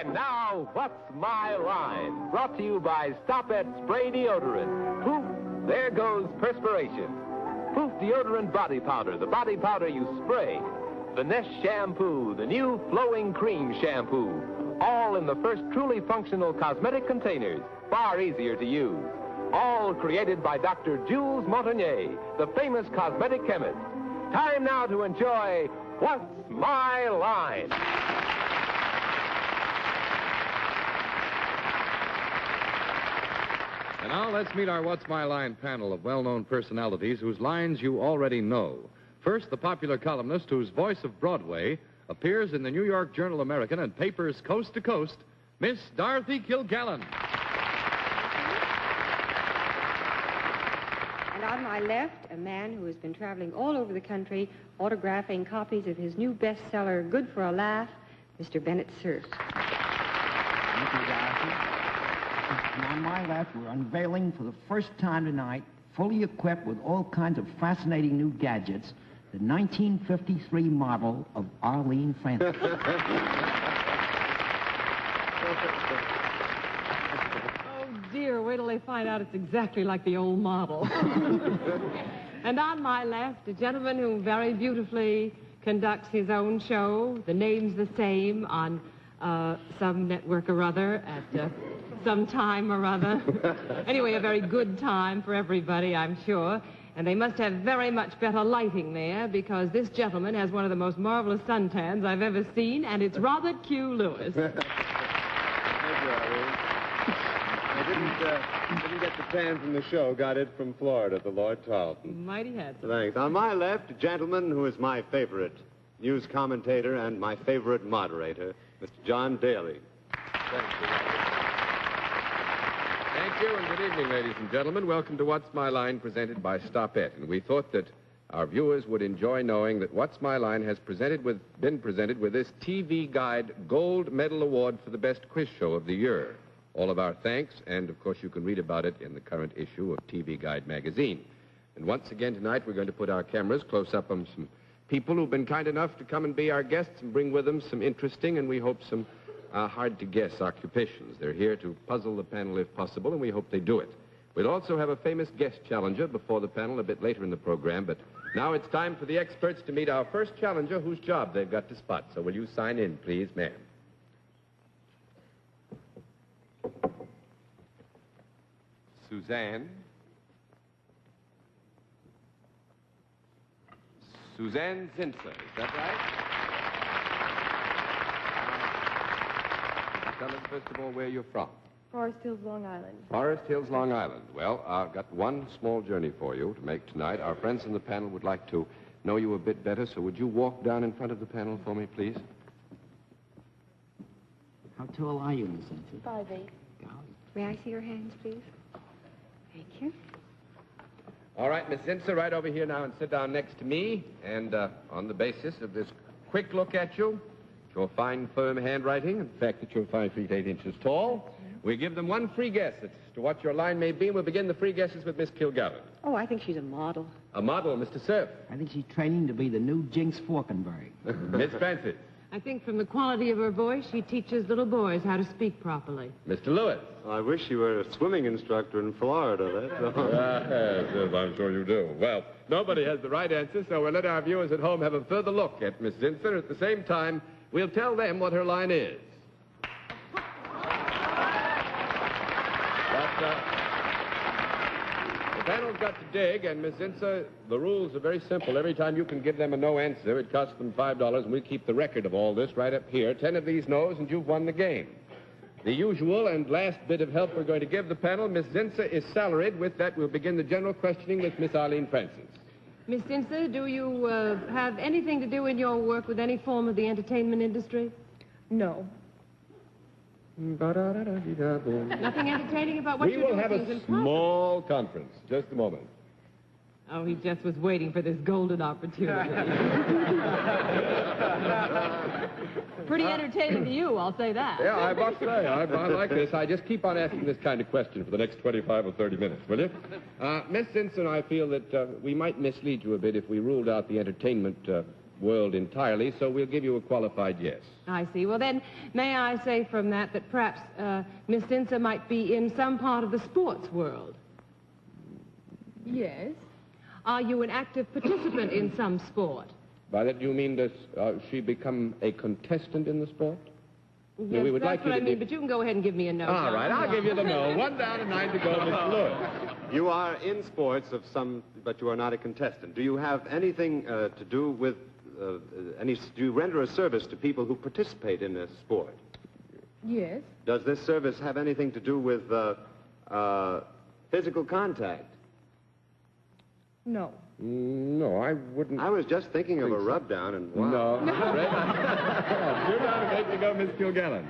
And now, What's My Line? Brought to you by Stop-It Spray Deodorant. Poof, there goes perspiration. Poof Deodorant Body Powder, the body powder you spray. Finesse Shampoo, the new flowing cream shampoo. All in the first truly functional cosmetic containers, far easier to use. All created by Dr. Jules Montagnier, the famous cosmetic chemist. Time now to enjoy What's My Line? And now let's meet our What's My Line panel of well-known personalities whose lines you already know. First, the popular columnist whose voice of Broadway appears in the New York Journal-American and papers coast to coast, Miss Dorothy Kilgallen. And on my left, a man who has been traveling all over the country autographing copies of his new bestseller, Good for a Laugh, Mr. Bennett Cerf. Thank you, Dorothy. And on my left, we're unveiling for the first time tonight, fully equipped with all kinds of fascinating new gadgets, the 1953 model of Arlene Francis. Oh, dear, wait till they find out it's exactly like the old model. And on my left, a gentleman who very beautifully conducts his own show. The name's the same on some network or other at some time or other. Anyway, a very good time for everybody, I'm sure. And they must have very much better lighting there, because this gentleman has one of the most marvelous suntans I've ever seen, and it's Robert Q. Lewis. Thank you, Arlene. I didn't get the tan from the show. Got it from Florida, the Lord Tarleton. Mighty handsome. Thanks. On my left, a gentleman who is my favorite news commentator and my favorite moderator, Mr. John Daly. Thank you. Thank you, and good evening, ladies and gentlemen. Welcome to What's My Line, presented by Stop-It. And we thought that our viewers would enjoy knowing that What's My Line has been presented with this TV Guide Gold Medal Award for the best quiz show of the year. All of our thanks, and of course you can read about it in the current issue of TV Guide magazine. And once again tonight we're going to put our cameras close up on some people who've been kind enough to come and be our guests and bring with them some interesting and we hope some hard-to-guess occupations. They're here to puzzle the panel if possible, and we hope they do it. We'll also have a famous guest challenger before the panel a bit later in the program, but now it's time for the experts to meet our first challenger whose job they've got to spot. So will you sign in, please, ma'am? Suzanne. Suzanne Zinser, is that right? Tell us, first of all, where you're from. Forest Hills, Long Island. Forest Hills, Long Island. Well, I've got one small journey for you to make tonight. Our friends in the panel would like to know you a bit better, so would you walk down in front of the panel for me, please? How tall are you, Miss Zinser? 5'8". May I see your hands, please? Thank you. All right, Miss Zinser, right over here now and sit down next to me. And on the basis of this quick look at you, your fine, firm handwriting, and the fact that you're 5 feet 8 inches tall, we give them one free guess as to what your line may be, and we'll begin the free guesses with Miss Kilgallen. Oh, I think she's a model. A model, Mr. Cerf. I think she's training to be the new Jinx Falkenberg. Miss Francis. I think from the quality of her voice, she teaches little boys how to speak properly. Mr. Lewis. I wish you were a swimming instructor in Florida, that's all. Yes, I'm sure you do. Well, nobody has the right answer, so we'll let our viewers at home have a further look at Miss Zinser. At the same time, we'll tell them what her line is. But the panel's got to dig, and Miss Zinser, the rules are very simple. Every time you can give them a no answer, it costs them $5, and we keep the record of all this right up here. 10 of these no's, and you've won the game. The usual and last bit of help we're going to give the panel, Miss Zinser is salaried. With that, we'll begin the general questioning with Miss Arlene Francis. Miss Zinser, do you have anything to do in your work with any form of the entertainment industry? No. Nothing entertaining about what We you're will doing? have a small conference. Just a moment. Oh, he just was waiting for this golden opportunity. Pretty entertaining to you, I'll say that. Yeah, I must say, I like this. I just keep on asking this kind of question for the next 25 or 30 minutes, will you? Miss Simpson, I feel that we might mislead you a bit if we ruled out the entertainment world entirely, so we'll give you a qualified yes. I see. Well, then, may I say from that perhaps Miss Dinser might be in some part of the sports world? Yes. Are you an active participant in some sport? By that, you mean does she become a contestant in the sport? Yes, we would that's like you what I to mean, but you can go ahead and give me a no. All right, I'll give you the no. 1 down and 9 to go, Mr. Lewis. You are in sports of some, but you are not a contestant. Do you have anything to do with do you render a service to people who participate in this sport? Yes. Does this service have anything to do with physical contact? No. No, I wouldn't. I was just thinking of a rub down and wow. No. 2 down and 8 to go, Miss Kilgallen.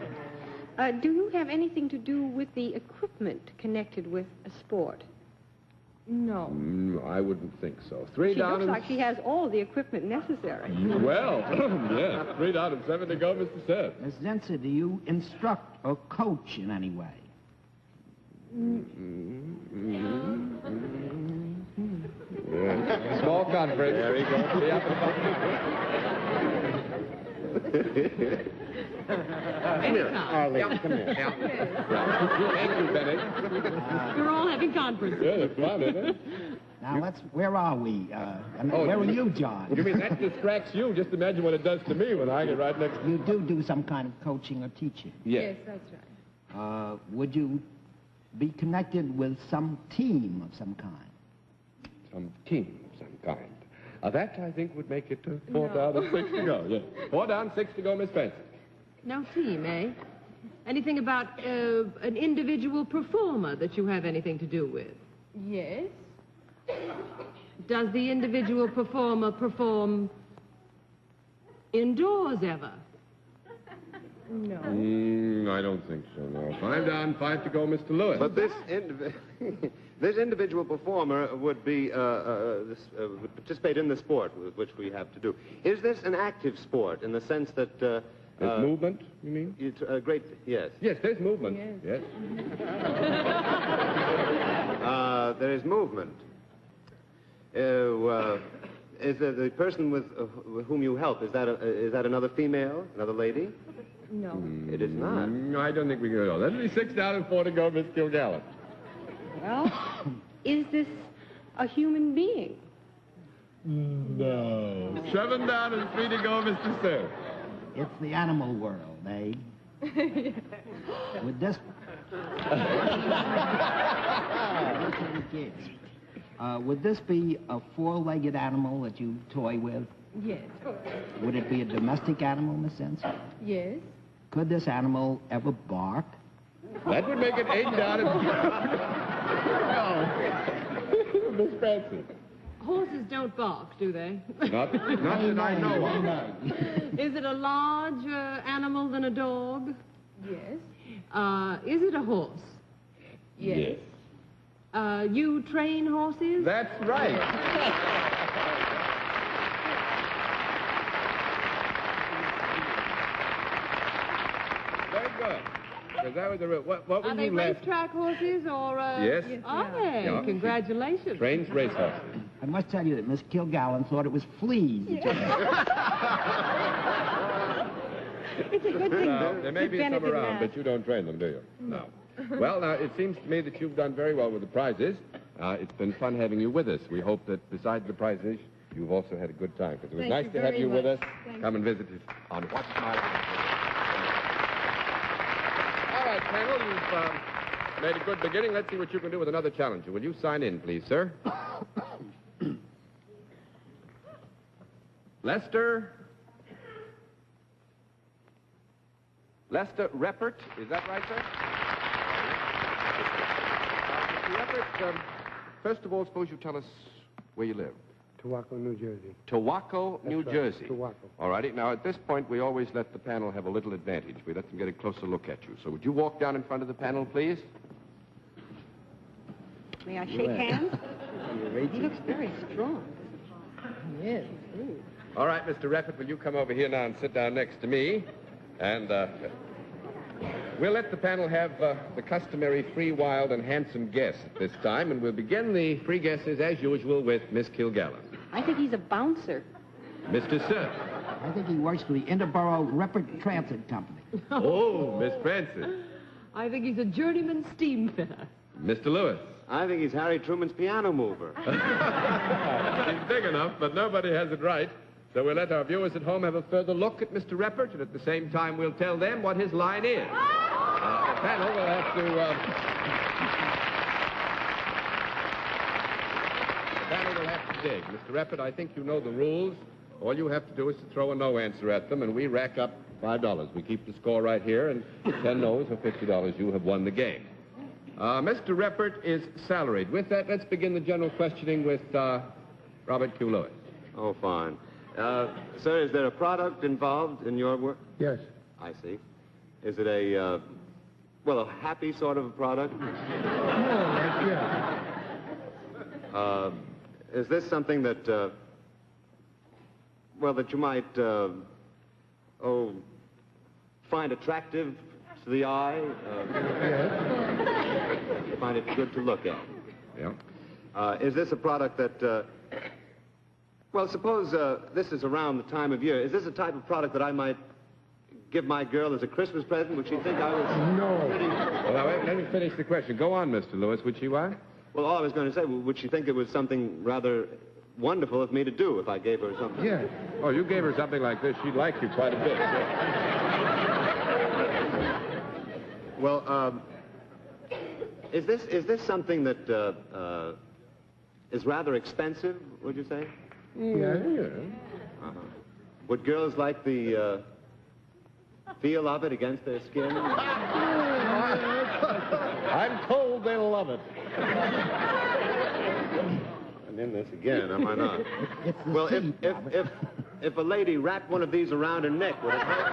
Do you have anything to do with the equipment connected with a sport? No. I wouldn't think so. 3 She down looks and... like she has all the equipment necessary. Well, yeah. 3 down and 7 to go, Mr. Cerf. Miss Dinser, do you instruct or coach in any way? Yeah. Small conference. There you go. Be up Come here, Arlene, come here. Thank you, Bennett. We're all having conferences. Yeah, it's fun, isn't it? Now, where are we? Where are you, John? You mean that distracts you? Just imagine what it does to me when I get right next to You do some kind of coaching or teaching. Yes. That's right. Would you be connected with some team of some kind? Some team of some kind. That, I think, would make it 4 down and 6 to go. Yeah. 4 down, 6 to go, Miss Francis. No team, eh? Anything about an individual performer that you have anything to do with? Yes. Does the individual performer perform indoors ever? No. I don't think so, no. 5 down, 5 to go, Mr. Lewis. But this this individual performer would be would participate in the sport with which we have to do. Is this an active sport in the sense that There's movement, you mean? it's great? Yes. Yes, there's movement. Yes. There is movement. Is the person with whom you help, is that another female, another lady? No. It is not. I don't think we can go. That'll be 6 down and 4 to go, Miss Kilgallen. Well, is this a human being? No. 7 down and 3 to go, Mr. Cerf. It's the animal world, eh? Would this... would this be a 4-legged animal that you toy with? Yes. Would it be a domestic animal, Miss Dinser? Yes. Could this animal ever bark? That would make it 8 down and... No. Miss Francis. Horses don't bark, do they? Not that I know of. Is it a larger animal than a dog? Yes. Is it a horse? Yes. You train horses? That's right. Very good. Because that was the what Are was they you left? racetrack horses or... Yes. Are they? Yeah. Congratulations. Trains racehorses. I must tell you that Miss Kilgallen thought it was fleas. It's a good thing. Now, there may that be Bennett some didn't around, ask. but you don't train them, do you? No. Well, now, it seems to me that you've done very well with the prizes. It's been fun having you with us. We hope that besides the prizes, you've also had a good time, because it was Thank nice you to have very you with much. us. Thank Come and visit us on What's My Line. All right, panel, you've made a good beginning. Let's see what you can do with another challenger. Will you sign in, please, sir? Lester Reppert, is that right, sir? Mr. Reppert, first of all, suppose you tell us where you live. Towacco, New Jersey. Towacco, New That's right, Jersey. Towacco. All righty. Now, at this point, we always let the panel have a little advantage. We let them get a closer look at you. So would you walk down in front of the panel, please? May I shake hands? He looks very strong. Yes. All right, Mr. Reppert, will you come over here now and sit down next to me? And we'll let the panel have the customary free, wild, and handsome guess at this time, and we'll begin the free guesses, as usual, with Miss Kilgallen. I think he's a bouncer. Mr. Cerf. I think he works for the Interborough Rapid Transit Company. Oh, Miss Francis. I think he's a journeyman steam fitter. Mr. Lewis. I think he's Harry Truman's piano mover. He's big enough, but nobody has it right. So we'll let our viewers at home have a further look at Mr. Reppert, and at the same time we'll tell them what his line is. The panel will have to... The panel will have to dig. Mr. Reppert, I think you know the rules. All you have to do is to throw a no answer at them, and we rack up $5. We keep the score right here, and 10 no's or $50, you have won the game. Mr. Reppert is salaried. With that, let's begin the general questioning with Robert Q. Lewis. Oh, fine. Sir, is there a product involved in your work? Yes. I see. Is it a happy sort of a product? Yeah. Is this something that, that you might, find attractive to the eye? Yes. Find it good to look at? Yeah. Is this a product that, suppose this is around the time of year. Is this a type of product that I might give my girl as a Christmas present? Would she think I was... No. Well, now, let me finish the question. Go on, Mr. Lewis. Would she what? Well, all I was going to say, would she think it was something rather wonderful of me to do if I gave her something? Yes. Oh, you gave her something like this, she'd like you quite a bit. Well, is this something that is rather expensive, would you say? Yeah. Uh-huh. Would girls like the feel of it against their skin? I'm told they'll love it. I'm in this again, am I not? It's the Well, seed, Robert. if a lady wrapped one of these around her neck, would it hurt?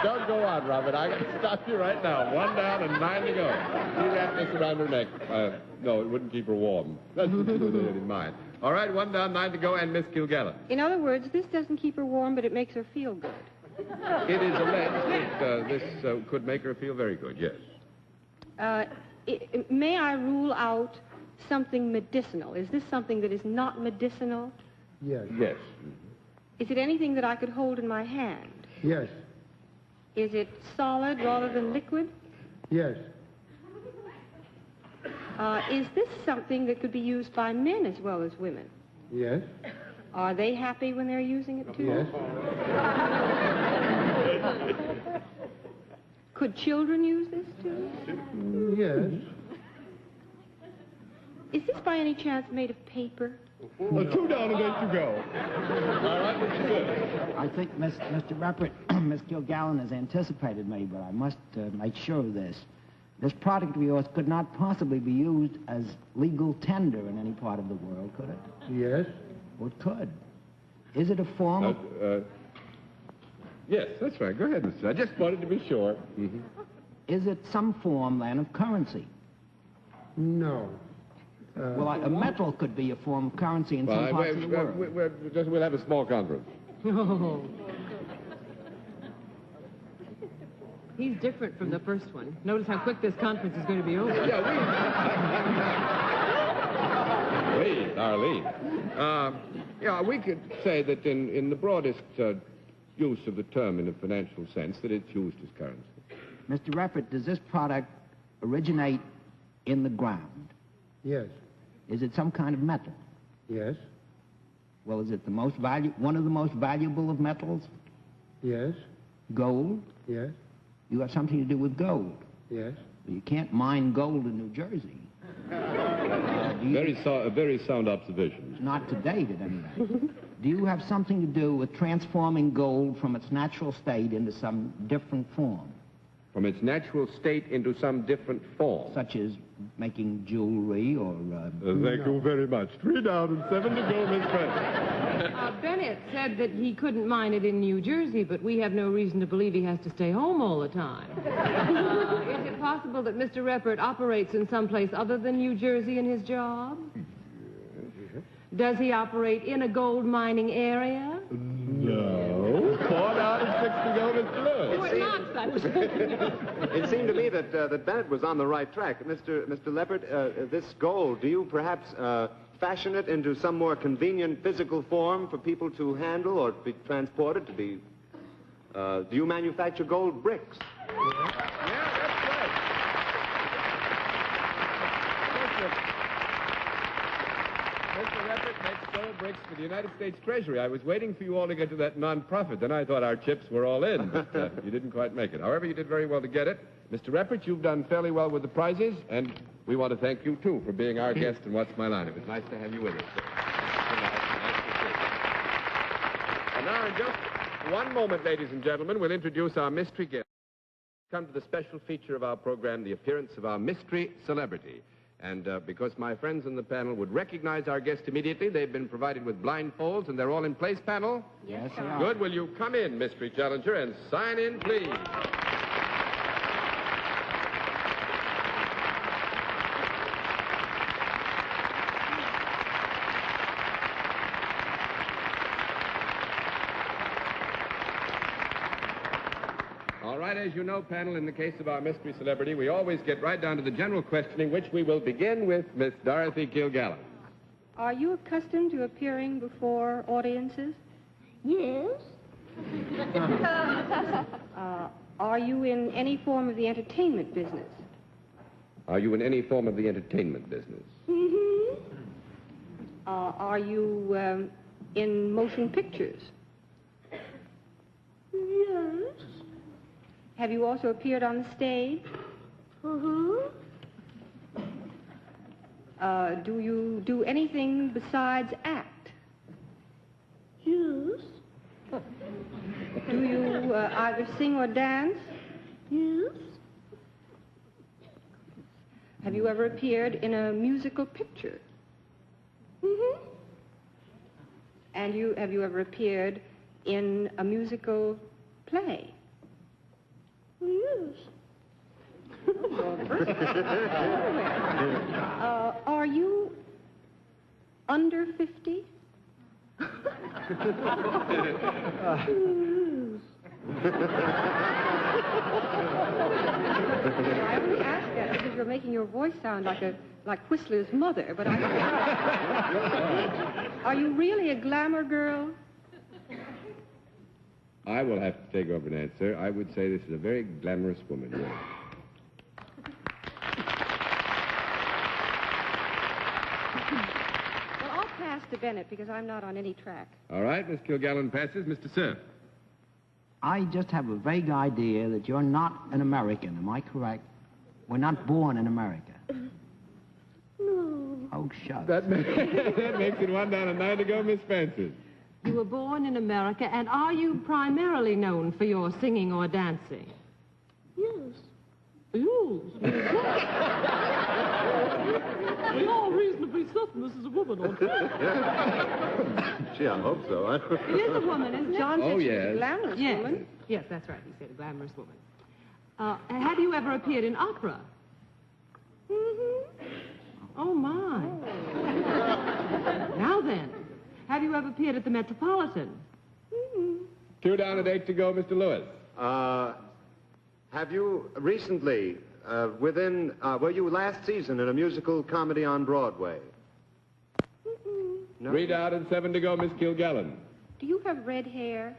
Don't go on, Robert. I can stop you right now. 1 down and 9 to go. She wrapped this around her neck. No, it wouldn't keep her warm. That's what you did in mind. All right, 1 down, 9 to go, and Miss Kilgallen. In other words, this doesn't keep her warm, but it makes her feel good. It is alleged that this could make her feel very good, yes. May I rule out something medicinal? Is this something that is not medicinal? Yes. Yes. Is it anything that I could hold in my hand? Yes. Is it solid rather than liquid? Yes. Is this something that could be used by men as well as women? Yes. Are they happy when they're using it too? Yes. Could children use this too? Yes. Is this by any chance made of paper? 2 down and 8 to go. All right, Mr. Good. I think Mr. Reppert, Miss Kilgallen has anticipated me, but I must make sure of this. This product of yours could not possibly be used as legal tender in any part of the world, could it? Yes. Well, it could. Is it a form of... Yes, that's right. Go ahead, Mr. I just wanted to be sure. Mm-hmm. Is it some form, then, of currency? No. Well, a metal could be a form of currency in some parts of the world. We'll have a small conference. Oh. He's different from the first one. Notice how quick this conference is going to be over. Yeah, wait, Arlene. We could say that in the broadest use of the term in a financial sense, that it's used as currency. Mr. Reppert, does this product originate in the ground? Yes. Is it some kind of metal? Yes. Well, is it one of the most valuable of metals? Yes. Gold? Yes. You have something to do with gold. Yes. You can't mine gold in New Jersey. Very sound observation. Not to date, at any rate. Do you have something to do with transforming gold from its natural state into some different form? From its natural state into some different form. Such as making jewelry or... Thank you very much. 3 down and 7 to go, Miss Francis. Bennett said that he couldn't mine it in New Jersey, but we have no reason to believe he has to stay home all the time. Is it possible that Mr. Reppert operates in some place other than New Jersey in his job? Does he operate in a gold mining area? No. 4 down and 6 to go, Mr. Lewis. Oh, it knocks, I was It seemed to me that Bennett was on the right track. Mr. Leppert, this gold, do you perhaps fashion it into some more convenient physical form for people to handle or to be transported, to be... do you manufacture gold bricks? Mr. Reppert makes gold bricks for the United States Treasury. I was waiting for you all to get to that non-profit. Then I thought our chips were all in, but you didn't quite make it. However, you did very well to get it. Mr. Reppert, you've done fairly well with the prizes, and we want to thank you, too, for being our guest in What's My Line. It was nice to have you with us. And now, in just one moment, ladies and gentlemen, we'll introduce our mystery guest. Come to the special feature of our program, the appearance of our mystery celebrity. And because my friends in the panel would recognize our guest immediately, they've been provided with blindfolds, and they're all in place, panel? Yes, they are. Good. Will you come in, mystery challenger, and sign in, please? All right, as you know, panel, in the case of our mystery celebrity, we always get right down to the general questioning, which we will begin with Miss Dorothy Kilgallen. Are you accustomed to appearing before audiences? Yes. Are you in any form of the entertainment business? Are you in any form of the entertainment business? Mm-hmm. Are you in motion pictures? Yes. Have you also appeared on the stage? Uh-huh. Do you do anything besides act? Yes. Do you either sing or dance? Yes. Have you ever appeared in a musical picture? Mm-hmm. And have you ever appeared in a play? Yes. Are you under 50? Yes. I only ask that because you're making your voice sound like Whistler's mother, but Are you really a glamour girl? I will have to take over and answer. I would say this is a very glamorous woman, yes. Well, I'll pass to Bennett because I'm not on any track. All right, Miss Kilgallen passes. Mr. Cerf. I just have a vague idea that you're not an American. Am I correct? We're not born in America. No. Oh, shucks. That makes it 1 down and 9 to go, Miss Francis. You were born in America, and are you primarily known for your singing or dancing? Yes. We are reasonably certain this is a woman, aren't we? Gee, I hope so. It is a woman, isn't it? John said Oh, she was yes. a glamorous Yes. woman. Yes, that's right. He said a glamorous woman. Have you ever appeared in opera? Mm-hmm. Oh, my. Now then, have you ever appeared at the Metropolitan? Mm-hmm. 2 down and 8 to go, Mr. Lewis. Have you recently, were you last season in a musical comedy on Broadway? No? 3 down and 7 to go, Miss Kilgallen. Do you have red hair?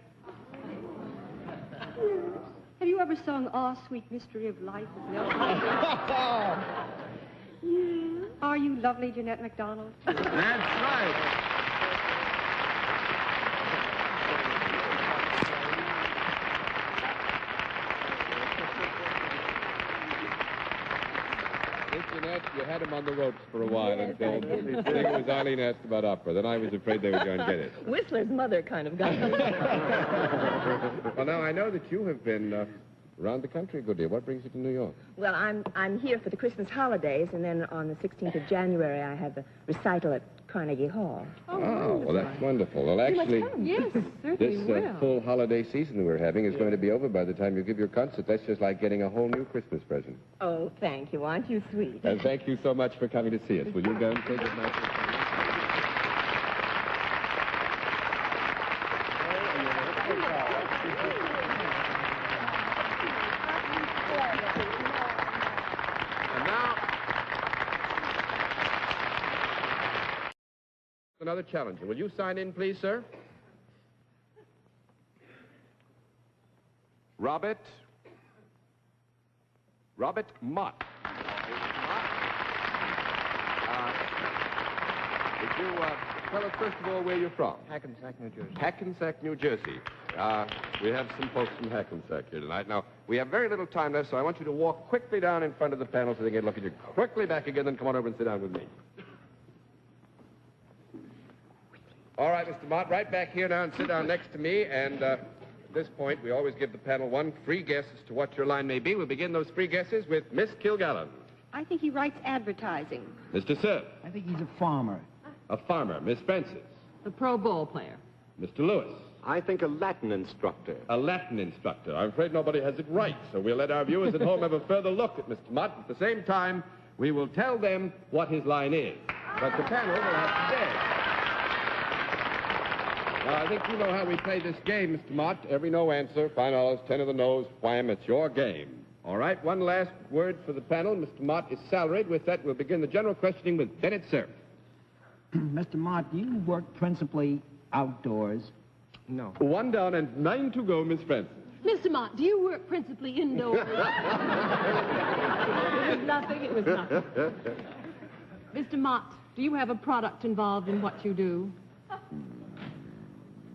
Have you ever sung Aw, Sweet Mystery of Life with Nelson? Yes. Are you lovely, Jeanette MacDonald? That's right. Miss Jeanette, you had him on the ropes for a while until I think it was Arlene asked about opera. Then I was afraid they were going to get it. Whistler's mother kind of got me. Well, now, I know that you have been around the country a good deal. What brings you to New York? Well, I'm here for the Christmas holidays, and then on the 16th of January, I have the recital at Carnegie Hall. Oh, well, that's wonderful. Well, actually, Yes, certainly this will. full holiday season that we're having is going to be over by the time you give your concert. That's just like getting a whole new Christmas present. Oh, thank you. Aren't you sweet? And thank you so much for coming to see us. Will you go and say goodnight? another challenger. Will you sign in, please, sir? Robert Mott. Would you tell us, first of all, where you're from? Hackensack, New Jersey. Hackensack, New Jersey. We have some folks from Hackensack here tonight. Now, we have very little time left, so I want you to walk quickly down in front of the panel so they can look at you. Quickly back again, then come on over and sit down with me. All right, Mr. Mott, right back here now and sit down next to me. And at this point, we always give the panel one free guess as to what your line may be. We'll begin those free guesses with Miss Kilgallen. I think he writes advertising. Mr. Cerf. I think he's a farmer. A farmer. Miss Francis. The pro ball player. Mr. Lewis. I think a Latin instructor. A Latin instructor. I'm afraid nobody has it right, so we'll let our viewers at home have a further look at Mr. Mott. At the same time, we will tell them what his line is. But the panel will have to guess. Now, I think you know how we play this game, Mr. Mott. Every no answer, $5, 10 of the no's, wham, it's your game. All right, one last word for the panel. Mr. Mott is salaried. With that, we'll begin the general questioning with Bennett Cerf. Mr. Mott, do you work principally outdoors? No. 1 down and 9 to go, Miss Francis. Mr. Mott, do you work principally indoors? It was nothing. It was nothing. Mr. Mott, do you have a product involved in what you do?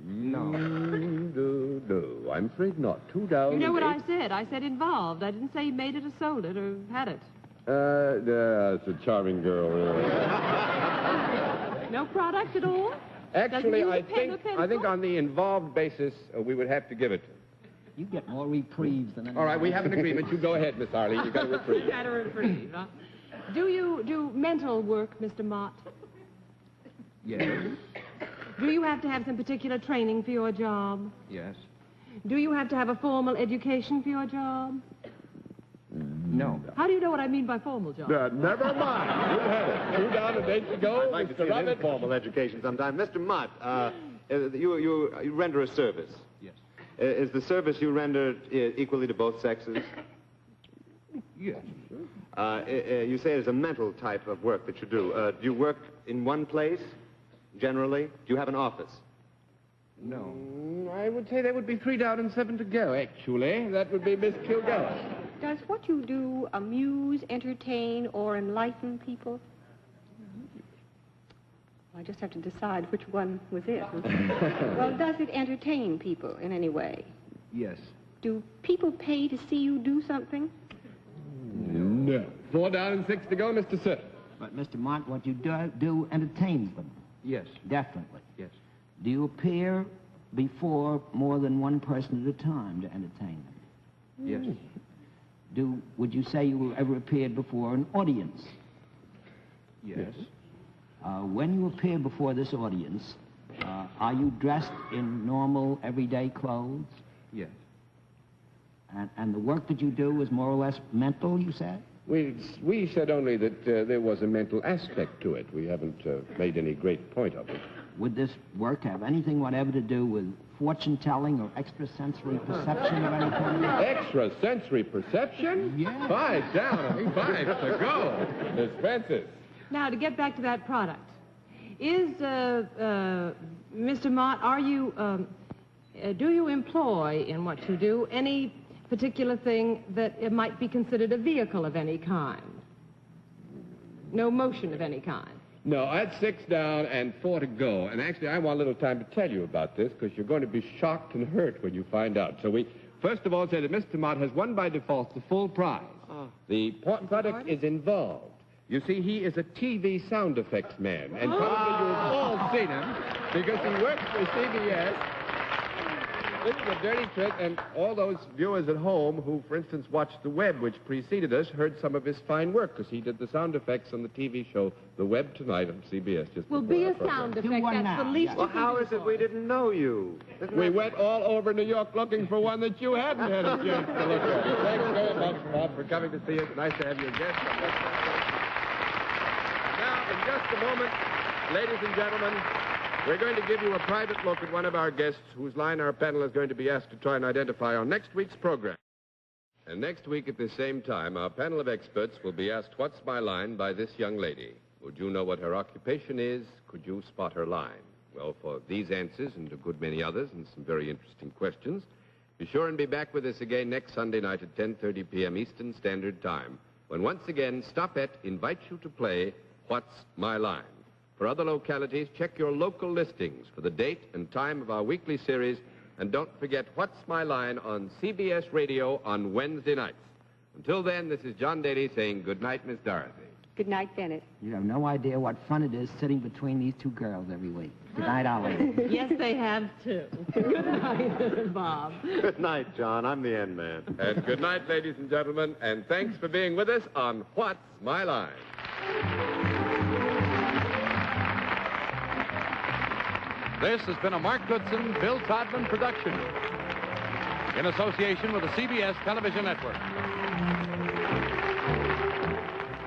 No. No, I'm afraid not. 2 down. You know what and I said? I said involved. I didn't say made it or sold it or had it. That's a charming girl. No product at all? Actually, Doesn't use I a pen or think pencil? on the involved basis, we would have to give it. You get more reprieves than anyone. All right, we have an agreement. You go ahead, Miss Arlene. You got a reprieve. Got a reprieve, huh? Do you do mental work, Mr. Mott? Yes. Do you have to have some particular training for your job? Yes. Do you have to have a formal education for your job? No. How do you know what I mean by formal job? Never mind. You had it. 2 down and 8 to go. I'd like to see Mr. an Robert. informal education sometime. Mr. Mott, you render a service. Yes. Is the service you render equally to both sexes? Yes. You say it's a mental type of work that you do. Do you work in one place, generally? Do you have an office? No. I would say that would be 3 down and 7 to go, actually. That would be Miss Kilgallen. Does what you do amuse, entertain, or enlighten people? I just have to decide which one was it. Well, does it entertain people in any way? Yes. Do people pay to see you do something? No. 4 down and 6 to go, Mr. Cerf. But, Mr. Mott, what you do entertains them. Yes. Definitely. Yes. Do you appear before more than one person at a time to entertain them? Yes. Would you say you ever appeared before an audience? Yes. When you appear before this audience, are you dressed in normal, everyday clothes? Yes. And the work that you do is more or less mental, you said? We said only that there was a mental aspect to it. We haven't made any great point of it. Would this work have anything whatever to do with fortune-telling or extrasensory perception of any kind? Extrasensory perception? Yeah. 5 down, 5 to go. Miss Francis. Now, to get back to that product, is, Mr. Mott, are you, do you employ in what you do any particular thing that it might be considered a vehicle of any kind? No motion of any kind? No, that's 6 down and 4 to go. And actually, I want a little time to tell you about this because you're going to be shocked and hurt when you find out. So we, first of all, say that Mr. Mott has won by default the full prize. The product is involved. You see, he is a TV sound effects man, and probably you've all seen him because he works for CBS. This is a dirty trick, and all those viewers at home who, for instance, watched The Web, which preceded us, heard some of his fine work because he did the sound effects on the TV show The Web tonight on CBS. Just Will before be our a program. sound Do effect. one That's now, the least yeah. you Well, can how do is it for we didn't know you? We went all over New York looking for one that you hadn't had a chance to look at. Thanks very much, Bob, for coming to see us. Nice to have you guest. Now, in just a moment, ladies and gentlemen, we're going to give you a private look at one of our guests whose line our panel is going to be asked to try and identify on next week's program. And next week at the same time, our panel of experts will be asked, "What's my line?" by this young lady. Would you know what her occupation is? Could you spot her line? Well, for these answers and a good many others and some very interesting questions, be sure and be back with us again next Sunday night at 10:30 p.m. Eastern Standard Time, when once again Stopette invites you to play What's My Line? For other localities, check your local listings for the date and time of our weekly series, and don't forget What's My Line on CBS Radio on Wednesday nights. Until then, this is John Daly saying good night, Miss Dorothy. Good night, Bennett. You have no idea what fun it is sitting between these two girls every week. Good night, Arlene. Yes, they have, too. Good night, Bob. Good night, John. I'm the end man. And good night, ladies and gentlemen, and thanks for being with us on What's My Line? This has been a Mark Goodson, Bill Todman production in association with the CBS Television Network.